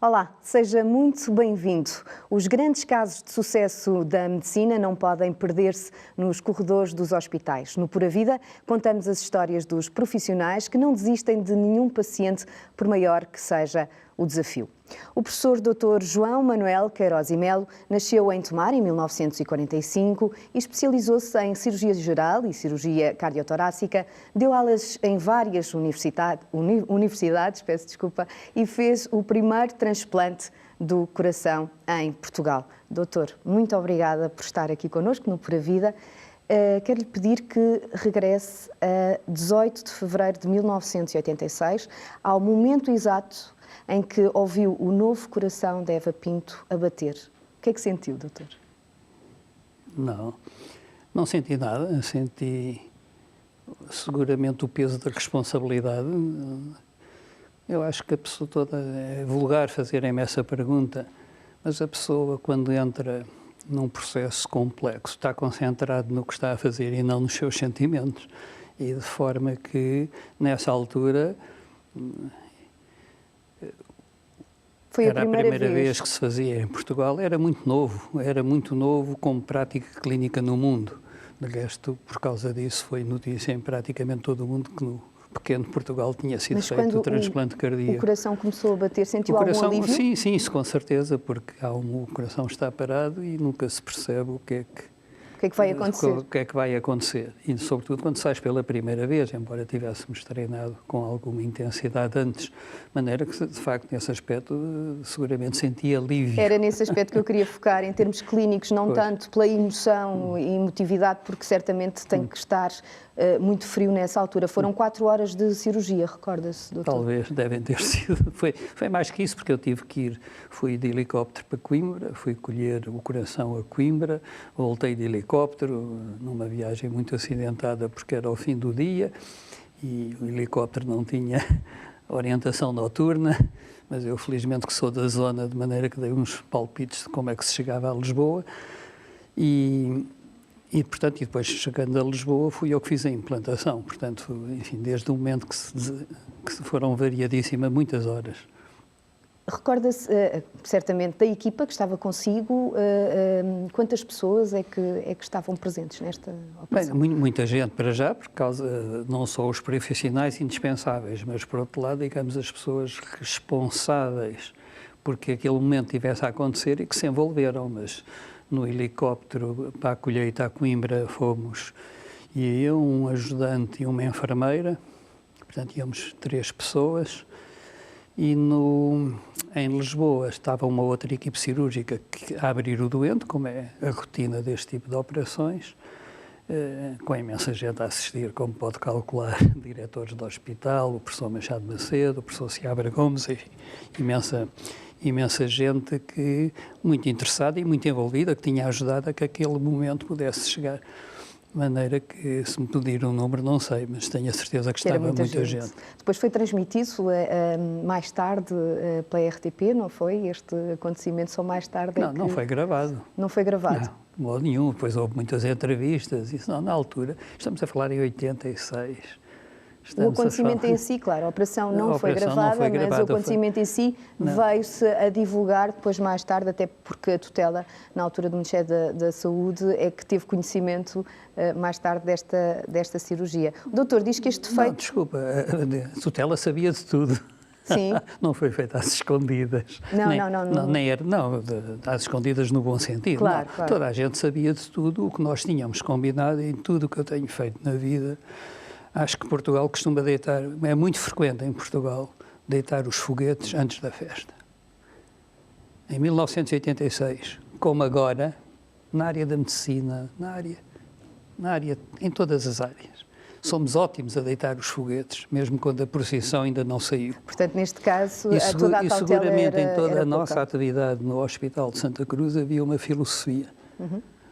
Olá, seja muito bem-vindo. Os grandes casos de sucesso da medicina não podem perder-se nos corredores dos hospitais. No Pura Vida, contamos as histórias dos profissionais que não desistem de nenhum paciente, por maior que seja o desafio. O professor Dr. João Manuel Queiroz e Melo nasceu em Tomar em 1945 e especializou-se em cirurgia geral e cirurgia cardiotorácica, deu aulas em várias universidades, e fez o primeiro transplante do coração em Portugal. Doutor, muito obrigada por estar aqui connosco no Pura Vida. Quero-lhe pedir que regresse a 18 de fevereiro de 1986, ao momento exato em que ouviu o novo coração de Eva Pinto a bater. O que é que sentiu, doutor? Não senti nada. Senti seguramente o peso da responsabilidade. Eu acho que a pessoa toda, é vulgar fazerem-me essa pergunta, mas a pessoa, quando entra num processo complexo, está concentrado no que está a fazer e não nos seus sentimentos. E de forma que, nessa altura, era a primeira vez que se fazia em Portugal. Era muito novo como prática clínica no mundo. De resto, por causa disso, foi notícia em praticamente todo o mundo que no pequeno Portugal tinha sido feito o transplante cardíaco. O coração começou a bater, sentiu algum alívio? Sim, isso com certeza, porque o coração está parado e nunca se percebe o que é que vai acontecer. O que é que vai acontecer. E, sobretudo, quando sais pela primeira vez, embora tivéssemos treinado com alguma intensidade antes, de maneira que, de facto, nesse aspecto, seguramente sentia alívio. Era nesse aspecto que eu queria focar, em termos clínicos, não tanto pela emoção e emotividade, porque certamente tem que estar muito frio nessa altura. Foram 4 horas de cirurgia, recorda-se, doutor? Talvez, devem ter sido. Foi mais que isso, porque eu tive que ir, fui de helicóptero para Coimbra, fui colher o coração a Coimbra, voltei de helicóptero, numa viagem muito acidentada, porque era ao fim do dia, e o helicóptero não tinha orientação noturna, mas eu felizmente que sou da zona, de maneira que dei uns palpites de como é que se chegava a Lisboa, e, portanto, depois, chegando a Lisboa, fui eu que fiz a implantação. Portanto, enfim, desde o momento que foram variadíssimas muitas horas. Recorda-se, certamente, da equipa que estava consigo, quantas pessoas é que estavam presentes nesta operação? Bem, muita gente, para já, por causa, não só os profissionais indispensáveis, mas, por outro lado, digamos, as pessoas responsáveis porque aquele momento tivesse a acontecer e que se envolveram, mas no helicóptero para a colheita a Coimbra fomos eu, um ajudante e uma enfermeira, portanto íamos 3 pessoas, e em Lisboa estava uma outra equipe cirúrgica a abrir o doente, como é a rotina deste tipo de operações, com imensa gente a assistir, como pode calcular, diretores do hospital, o professor Machado Macedo, o professor Seabra Gomes, imensa gente muito interessada e muito envolvida, que tinha ajudado a que aquele momento pudesse chegar. De maneira que, se me pedir um número, não sei, mas tenho a certeza que estava muita gente. Depois foi transmitido mais tarde pela RTP, não foi? Este acontecimento só mais tarde? Não foi gravado. Não foi gravado? Não, de modo nenhum. Depois houve muitas entrevistas, isso não, na altura. Estamos a falar em 86. O acontecimento em si, claro, a operação não foi gravada, mas o acontecimento em si veio-se a divulgar depois mais tarde, até porque a tutela, na altura do Ministério da Saúde, é que teve conhecimento mais tarde desta cirurgia. O doutor diz que este feito... Não, desculpa, a tutela sabia de tudo. Sim. Não foi feito às escondidas. Não, às escondidas no bom sentido. Claro. Toda a gente sabia de tudo o que nós tínhamos combinado em tudo o que eu tenho feito na vida. Acho que Portugal costuma deitar, é muito frequente em Portugal, deitar os foguetes antes da festa. Em 1986, como agora, na área da medicina, em todas as áreas, somos ótimos a deitar os foguetes, mesmo quando a procissão ainda não saiu. Portanto, neste caso, toda a cautela seguramente em toda a nossa pouca. atividade no Hospital de Santa Cruz havia uma filosofia.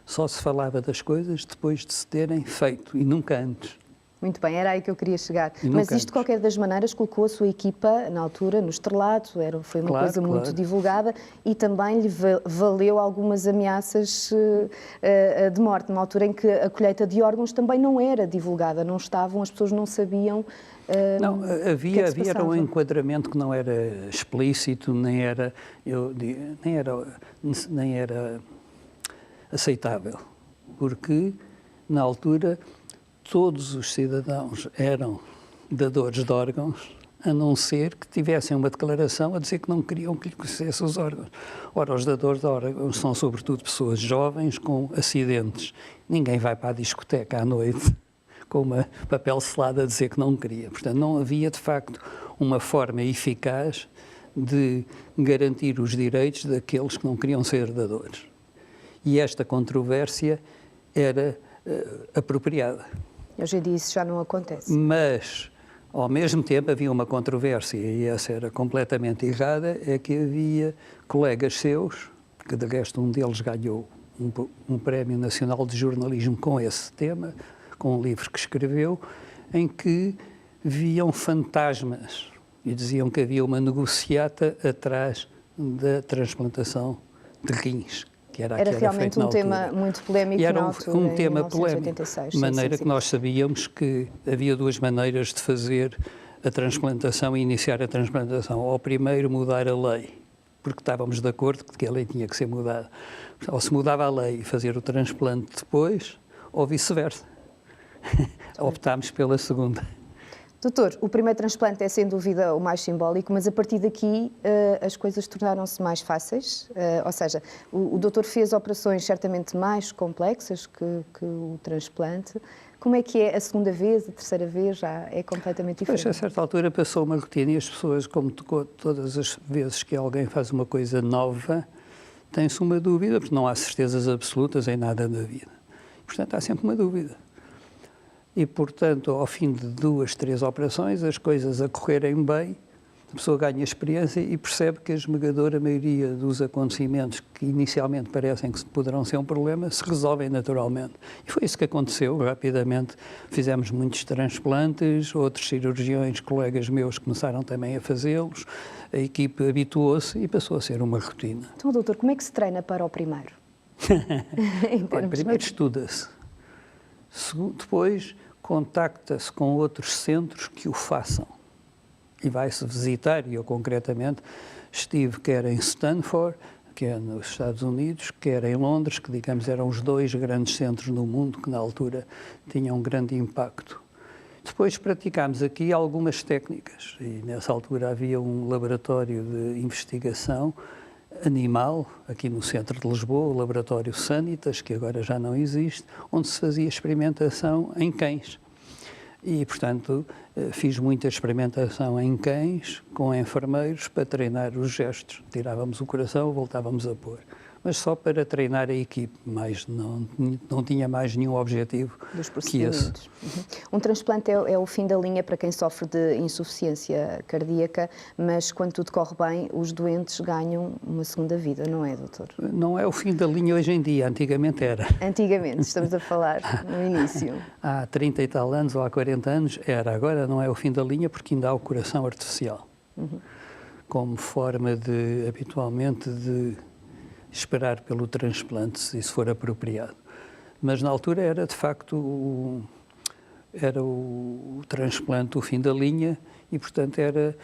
Só se falava das coisas depois de se terem feito e nunca antes. Muito bem, era aí que eu queria chegar. Mas isto, de qualquer das maneiras, colocou a sua equipa, na altura, no estrelato, foi uma coisa muito divulgada e também lhe valeu algumas ameaças de morte, numa altura em que a colheita de órgãos também não era divulgada, não estavam, as pessoas não sabiam Não, havia que era um passava? enquadramento que não era explícito, nem era aceitável, porque na altura todos os cidadãos eram dadores de órgãos, a não ser que tivessem uma declaração a dizer que não queriam que lhe conhecesse os órgãos. Ora, os dadores de órgãos são sobretudo pessoas jovens com acidentes. Ninguém vai para a discoteca à noite com um papel selado a dizer que não queria. Portanto, não havia, de facto, uma forma eficaz de garantir os direitos daqueles que não queriam ser dadores. E esta controvérsia era apropriada. Hoje em dia isso já não acontece. Mas, ao mesmo tempo, havia uma controvérsia, e essa era completamente errada, é que havia colegas seus, que de resto um deles ganhou um Prémio Nacional de Jornalismo com esse tema, com um livro que escreveu, em que viam fantasmas e diziam que havia uma negociata atrás da transplantação de rins, que era realmente um tema muito polémico na altura, um tema em 1986. polémico, de maneira que nós sabíamos que havia duas maneiras de fazer a transplantação e iniciar a transplantação. Ou primeiro mudar a lei, porque estávamos de acordo que a lei tinha que ser mudada. Ou se mudava a lei e fazer o transplante depois, ou vice-versa. Optámos pela segunda. Doutor, o primeiro transplante é sem dúvida o mais simbólico, mas a partir daqui as coisas tornaram-se mais fáceis, ou seja, o doutor fez operações certamente mais complexas que o transplante. Como é que é a segunda vez, a terceira vez, já é completamente diferente? Pois, a certa altura passou uma rotina e as pessoas, como todas as vezes que alguém faz uma coisa nova, tem-se uma dúvida, porque não há certezas absolutas em nada da vida. Portanto, há sempre uma dúvida. E, portanto, ao fim de 2, 3 operações, as coisas a correrem bem, a pessoa ganha experiência e percebe que a esmagadora maioria dos acontecimentos que inicialmente parecem que poderão ser um problema, se resolvem naturalmente. E foi isso que aconteceu, rapidamente. Fizemos muitos transplantes, outros cirurgiões, colegas meus, começaram também a fazê-los, a equipe habituou-se e passou a ser uma rotina. Então, doutor, como é que se treina para o primeiro? Olha, primeiro estuda-se. Depois contacta-se com outros centros que o façam e vai-se visitar, e eu concretamente estive quer em Stanford, que é nos Estados Unidos, quer em Londres, que digamos eram os 2 grandes centros no mundo que na altura tinham um grande impacto. Depois praticámos aqui algumas técnicas e nessa altura havia um laboratório de investigação animal, aqui no centro de Lisboa, o laboratório Sanitas, que agora já não existe, onde se fazia experimentação em cães. E, portanto, fiz muita experimentação em cães, com enfermeiros, para treinar os gestos. Tirávamos o coração, voltávamos a pôr. Mas só para treinar a equipe, mas não tinha mais nenhum objetivo que esse. Uhum. Um transplante é o fim da linha para quem sofre de insuficiência cardíaca, mas quando tudo corre bem, os doentes ganham uma segunda vida, não é, doutor? Não é o fim da linha hoje em dia, antigamente era. Antigamente, estamos a falar no início. Há 30 e tal anos ou há 40 anos era, agora não é o fim da linha porque ainda há o coração artificial, como forma de, habitualmente, de esperar pelo transplante, se isso for apropriado. Mas na altura era, de facto, o transplante o fim da linha e, portanto, era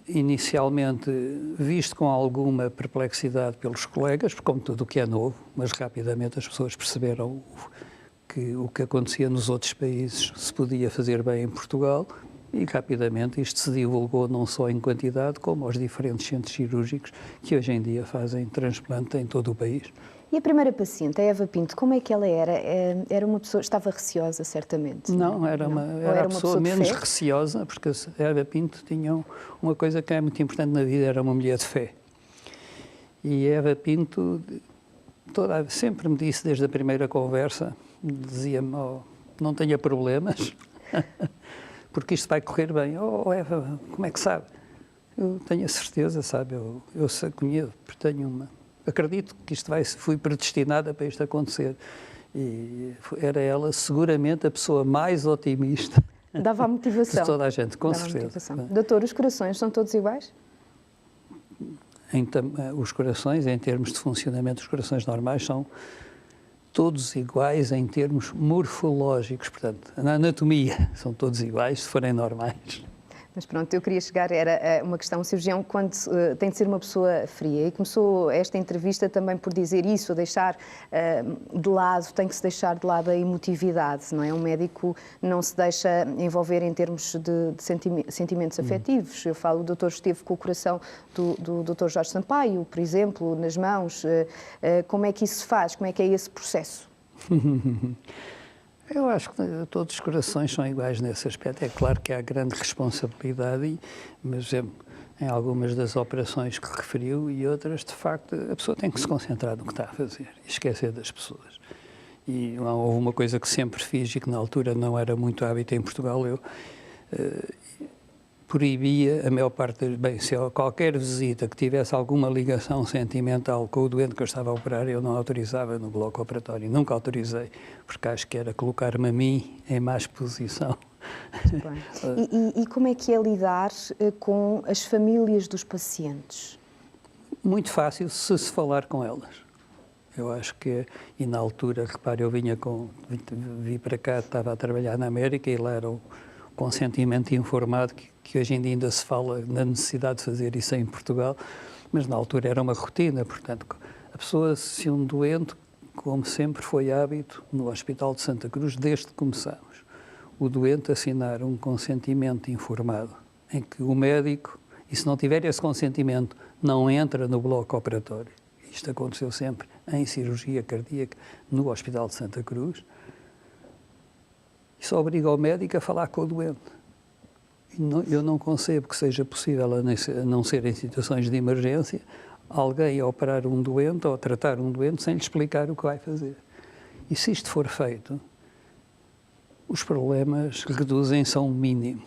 inicialmente visto com alguma perplexidade pelos colegas, como tudo o que é novo, mas rapidamente as pessoas perceberam que o que acontecia nos outros países se podia fazer bem em Portugal. E rapidamente isto se divulgou não só em quantidade, como aos diferentes centros cirúrgicos que hoje em dia fazem transplante em todo o país. E a primeira paciente, a Eva Pinto, como é que ela era? Era uma pessoa, estava receosa, certamente? Não, era a pessoa menos receosa, porque a Eva Pinto tinha uma coisa que é muito importante na vida, era uma mulher de fé. E a Eva Pinto sempre me disse, desde a primeira conversa, dizia-me, não tenha problemas, porque isto vai correr bem. Eva, como é que sabe? Eu tenho a certeza, sabe? Eu conheço, acredito que fui predestinada para isto acontecer. E era ela seguramente a pessoa mais otimista. Dava a motivação. De toda a gente, com certeza. Doutor, os corações são todos iguais? Os corações, em termos de funcionamento, os corações normais são todos iguais em termos morfológicos, portanto, na anatomia são todos iguais se forem normais. Mas pronto, eu queria chegar, era uma questão, o cirurgião quando tem de ser uma pessoa fria, e começou esta entrevista também por dizer isso, deixar de lado, tem que se deixar de lado a emotividade, não é? Um médico não se deixa envolver em termos de sentimentos afetivos. Eu falo, o doutor esteve com o coração do doutor Jorge Sampaio, por exemplo, nas mãos. Como é que isso se faz? Como é que é esse processo? Eu acho que todos os corações são iguais nesse aspecto. É claro que há grande responsabilidade, mas em algumas das operações que referiu e outras, de facto, a pessoa tem que se concentrar no que está a fazer e esquecer das pessoas. E houve uma coisa que sempre fiz e que na altura não era muito hábito em Portugal, eu proibia a maior parte, se qualquer visita que tivesse alguma ligação sentimental com o doente que eu estava a operar, eu não autorizava no bloco operatório, nunca autorizei, porque acho que era colocar-me a mim em má exposição. E como é que é lidar com as famílias dos pacientes? Muito fácil se falar com elas. Eu acho que, e na altura, repare, eu vi para cá, estava a trabalhar na América e lá era o consentimento informado, que hoje em dia ainda se fala na necessidade de fazer isso em Portugal, mas na altura era uma rotina, portanto, a pessoa, se um doente, como sempre foi hábito no Hospital de Santa Cruz, desde que começamos, o doente assinar um consentimento informado, em que o médico, e se não tiver esse consentimento, não entra no bloco operatório. Isto aconteceu sempre em cirurgia cardíaca no Hospital de Santa Cruz. Isso obriga o médico a falar com o doente. Eu não concebo que seja possível, a não ser em situações de emergência, alguém a operar um doente ou a tratar um doente sem lhe explicar o que vai fazer. E se isto for feito, os problemas reduzem-se a um mínimo.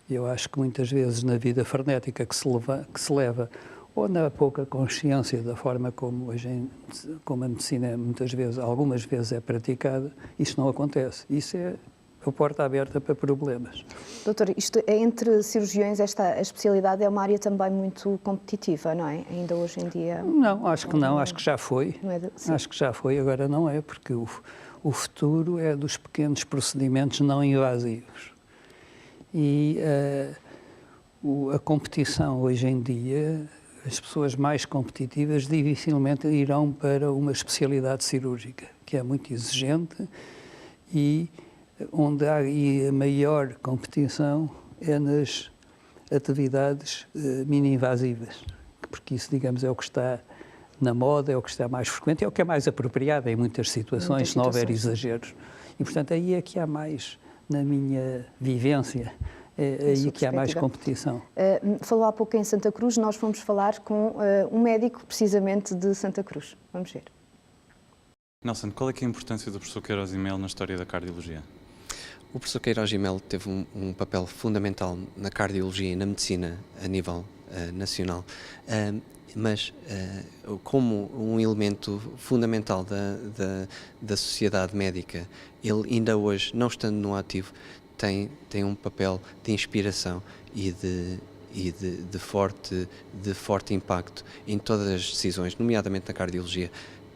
Eu acho que muitas vezes na vida frenética que se leva ou na pouca consciência da forma como como a medicina algumas vezes é praticada, isso não acontece. Isso é a porta aberta para problemas. Doutor, isto, entre cirurgiões, a especialidade é uma área também muito competitiva, não é? Ainda hoje em dia... Não, acho que não, acho que já foi. Acho que já foi, agora não é, porque o futuro é dos pequenos procedimentos não invasivos. E a competição hoje em dia, as pessoas mais competitivas dificilmente irão para uma especialidade cirúrgica, que é muito exigente e onde há a maior competição é nas atividades mini-invasivas, porque isso, digamos, é o que está na moda, é o que está mais frequente, é o que é mais apropriado em muitas situações, se não houver exageros. E, portanto, aí é que há mais, na minha vivência, é aí que há mais competição. Falou há pouco em Santa Cruz, nós fomos falar com um médico precisamente de Santa Cruz. Vamos ver. Nelson, qual é que é a importância do professor Queiroz e Melo na história da cardiologia? O professor Queiroz e Melo teve um papel fundamental na cardiologia e na medicina a nível nacional, mas como um elemento fundamental da sociedade médica, ele ainda hoje, não estando no ativo, tem um papel de inspiração e de forte impacto em todas as decisões, nomeadamente na cardiologia,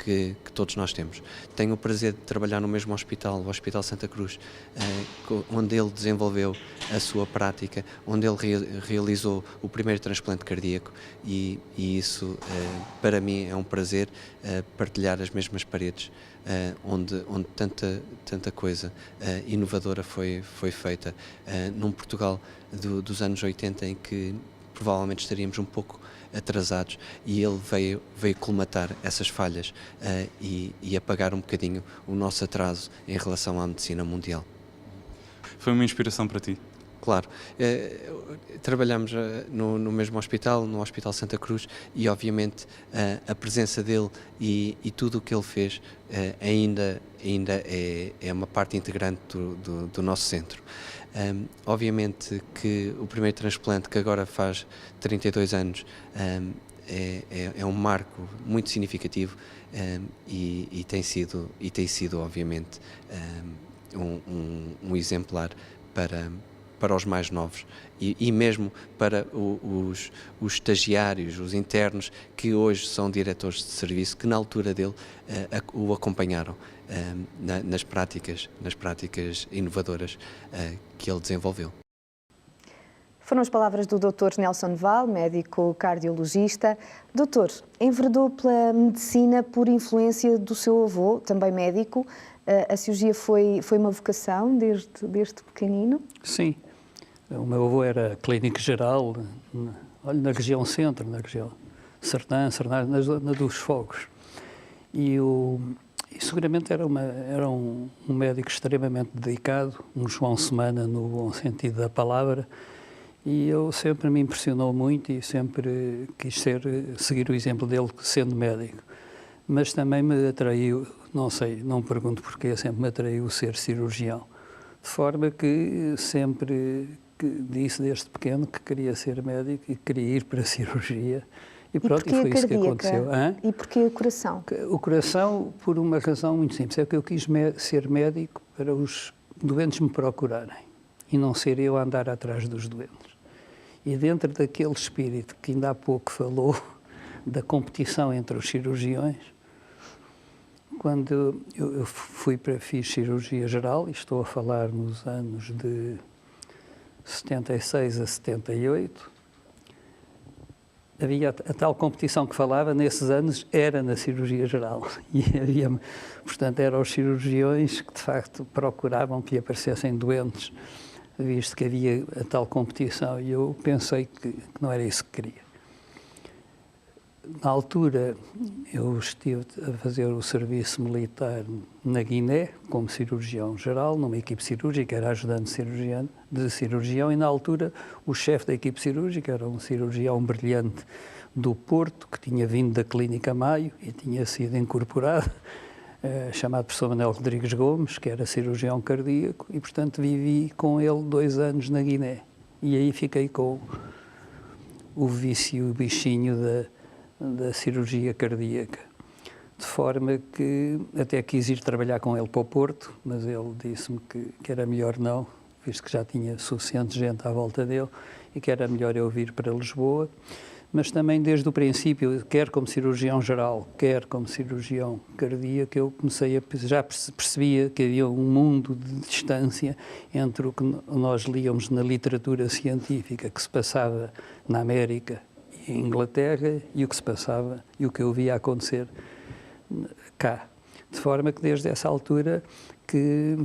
que todos nós temos. Tenho o prazer de trabalhar no mesmo hospital, o Hospital Santa Cruz, onde ele desenvolveu a sua prática, onde ele realizou o primeiro transplante cardíaco e isso, para mim, é um prazer partilhar as mesmas paredes onde tanta coisa inovadora foi feita num Portugal dos anos 80 em que provavelmente estaríamos um pouco atrasados e ele veio colmatar essas falhas e apagar um bocadinho o nosso atraso em relação à medicina mundial. Foi uma inspiração para ti? Claro. Trabalhamos no mesmo hospital, no Hospital Santa Cruz, e obviamente a presença dele e tudo o que ele fez ainda é uma parte integrante do nosso centro. Obviamente que o primeiro transplante, que agora faz 32 anos, é um marco muito significativo e tem sido obviamente um exemplar para os mais novos e mesmo para os estagiários, os internos, que hoje são diretores de serviço, que na altura dele o acompanharam nas práticas inovadoras que ele desenvolveu. Foram as palavras do Dr. Nelson Val, médico cardiologista. Doutor, enveredou pela medicina por influência do seu avô, também médico. A cirurgia foi uma vocação desde pequenino? Sim. O meu avô era clínico geral, na região centro, na região Sertã, na zona dos Fogos. E seguramente era um médico extremamente dedicado, um João Semana no bom sentido da palavra. E eu sempre me impressionou muito e sempre quis seguir o exemplo dele sendo médico. Mas também me atraiu, não sei, não me pergunto porquê, sempre me atraiu ser cirurgião. De forma que sempre disse desde pequeno que queria ser médico e queria ir para a cirurgia. E pronto, e foi isso que aconteceu. E porquê o coração? O coração, por uma razão muito simples, é que eu quis ser médico para os doentes me procurarem e não ser eu a andar atrás dos doentes. E dentro daquele espírito que ainda há pouco falou, da competição entre os cirurgiões, quando eu fiz cirurgia geral, e estou a falar nos anos de 76 a 78, havia a tal competição que falava, nesses anos, era na cirurgia geral. E portanto, eram os cirurgiões que, de facto, procuravam que aparecessem doentes, visto que havia a tal competição, e eu pensei que não era isso que queria. Na altura, eu estive a fazer o serviço militar na Guiné, como cirurgião geral, numa equipe cirúrgica, era ajudante de cirurgião, e na altura o chefe da equipe cirúrgica era um cirurgião brilhante do Porto, que tinha vindo da Clínica Maio e tinha sido incorporado, chamado professor Manuel Rodrigues Gomes, que era cirurgião cardíaco, e portanto vivi com ele 2 anos na Guiné. E aí fiquei com o vício, o bichinho da cirurgia cardíaca, de forma que até quis ir trabalhar com ele para o Porto, mas ele disse-me que era melhor não, visto que já tinha suficiente gente à volta dele, e que era melhor eu vir para Lisboa. Mas também desde o princípio, quer como cirurgião geral, quer como cirurgião cardíaco, eu já percebia que havia um mundo de distância entre o que nós líamos na literatura científica, que se passava na América e em Inglaterra, e o que se passava e o que eu via acontecer cá. De forma que desde essa altura que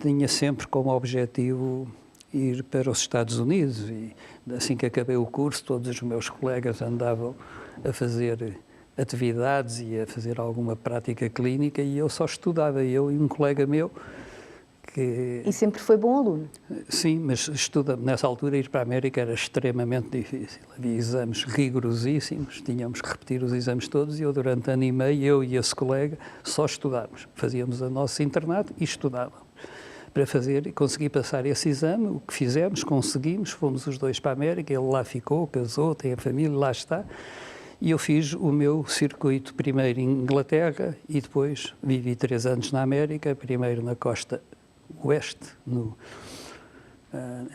tinha sempre como objetivo ir para os Estados Unidos, e assim que acabei o curso todos os meus colegas andavam a fazer atividades e a fazer alguma prática clínica, e eu só estudava, eu e um colega meu que... E sempre foi bom aluno? Sim, mas nessa altura ir para a América era extremamente difícil, havia exames rigorosíssimos, tínhamos que repetir os exames todos, e eu durante 1 ano e meio, eu e esse colega, só estudávamos, fazíamos o nosso internato e estudávamos para fazer e conseguir passar esse exame. O que fizemos, conseguimos, fomos os 2 para a América, ele lá ficou, casou, tem a família, lá está, e eu fiz o meu circuito primeiro em Inglaterra e depois vivi 3 anos na América, primeiro na costa oeste,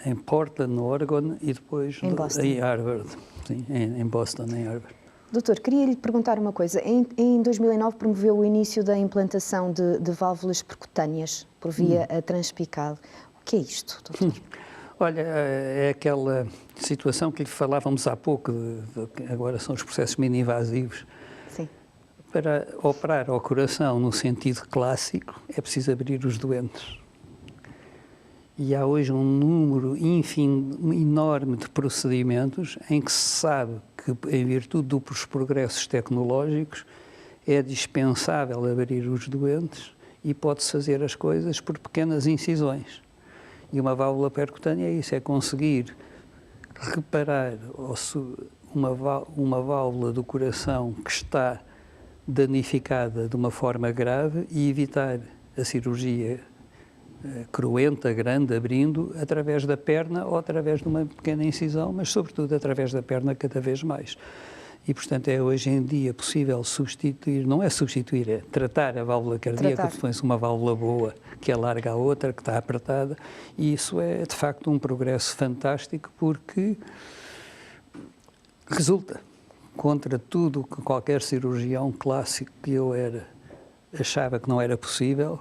em Portland, no Oregon, e depois em Harvard, sim, em Boston, em Harvard. Doutor, queria lhe perguntar uma coisa. Em 2009 promoveu o início da implantação de válvulas percutâneas por via transpicado. O que é isto, doutor? Olha, é aquela situação que lhe falávamos há pouco, agora são os processos mini-invasivos. Sim. Para operar ao coração no sentido clássico, é preciso abrir os doentes. E há hoje um número enorme de procedimentos em que se sabe que, em virtude dos progressos tecnológicos, é dispensável abrir os doentes e pode-se fazer as coisas por pequenas incisões. E uma válvula percutânea é isso, é conseguir reparar uma válvula do coração que está danificada de uma forma grave e evitar a cirurgia cruenta, grande, abrindo através da perna ou através de uma pequena incisão, mas sobretudo através da perna cada vez mais. E, portanto, é hoje em dia possível substituir, não é substituir, é tratar a válvula cardíaca, depois uma válvula boa que alarga a outra, que está apertada, e isso é, de facto, um progresso fantástico, porque resulta contra tudo o que qualquer cirurgião clássico que eu achava que não era possível,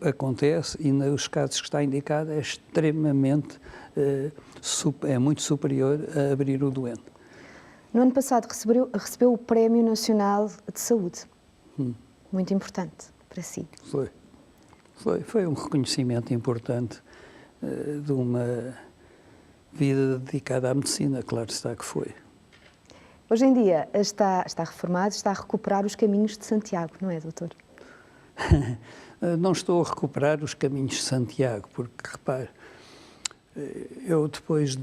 acontece, e nos casos que está indicado é extremamente, é muito superior a abrir o doente. No ano passado recebeu o Prémio Nacional de Saúde. Muito importante para si. Foi um reconhecimento importante de uma vida dedicada à medicina, claro está que foi. Hoje em dia está reformado, está a recuperar os caminhos de Santiago, não é, doutor? Não estou a recuperar os caminhos de Santiago, porque, repare, eu depois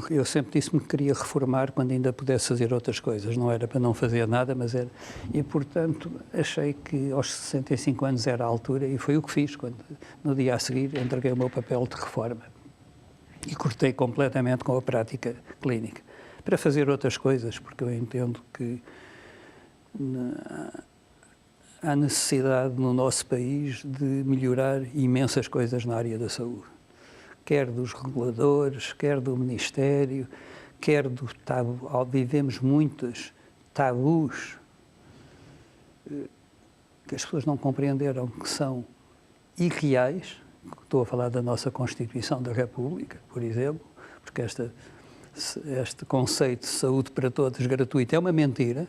eu sempre disse-me que queria reformar quando ainda pudesse fazer outras coisas, não era para não fazer nada, mas era... E, portanto, achei que aos 65 anos era a altura, e foi o que fiz, quando no dia a seguir entreguei o meu papel de reforma. E cortei completamente com a prática clínica, para fazer outras coisas, porque eu entendo que há necessidade no nosso país de melhorar imensas coisas na área da saúde. Quer dos reguladores, quer do Ministério, quer do tabu. Vivemos muitos tabus que as pessoas não compreenderam que são irreais. Estou a falar da nossa Constituição da República, por exemplo, porque este conceito de saúde para todos gratuito é uma mentira.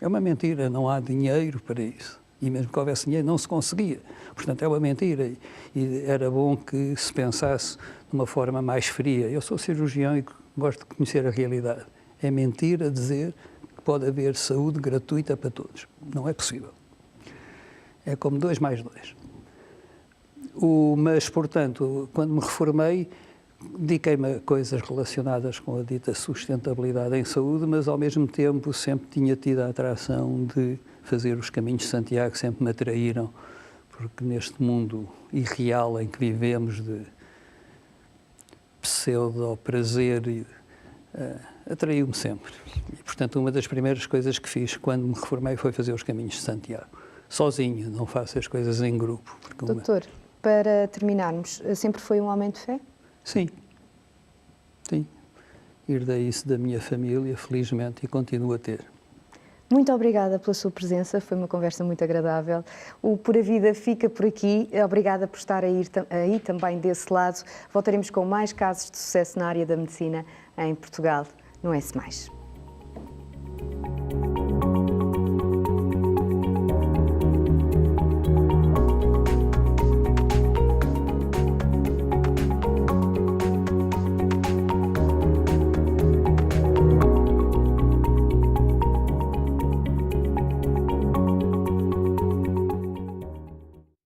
É uma mentira, não há dinheiro para isso. E mesmo que houvesse dinheiro, não se conseguia. Portanto, é uma mentira. E era bom que se pensasse de uma forma mais fria. Eu sou cirurgião e gosto de conhecer a realidade. É mentira dizer que pode haver saúde gratuita para todos. Não é possível. É como 2 mais 2. Mas, portanto, quando me reformei, dediquei-me a coisas relacionadas com a dita sustentabilidade em saúde, mas, ao mesmo tempo, sempre tinha tido a atração de fazer os caminhos de Santiago, sempre me atraíram, porque neste mundo irreal em que vivemos de pseudo-prazer, atraiu-me sempre. E, portanto, uma das primeiras coisas que fiz quando me reformei foi fazer os caminhos de Santiago. Sozinho, não faço as coisas em grupo. Doutor, para terminarmos, sempre foi um homem de fé? Sim. Herdei isso da minha família, felizmente, e continuo a ter. Muito obrigada pela sua presença, foi uma conversa muito agradável. O Pura Vida fica por aqui. Obrigada por estar aí também desse lado. Voltaremos com mais casos de sucesso na área da medicina em Portugal no S+.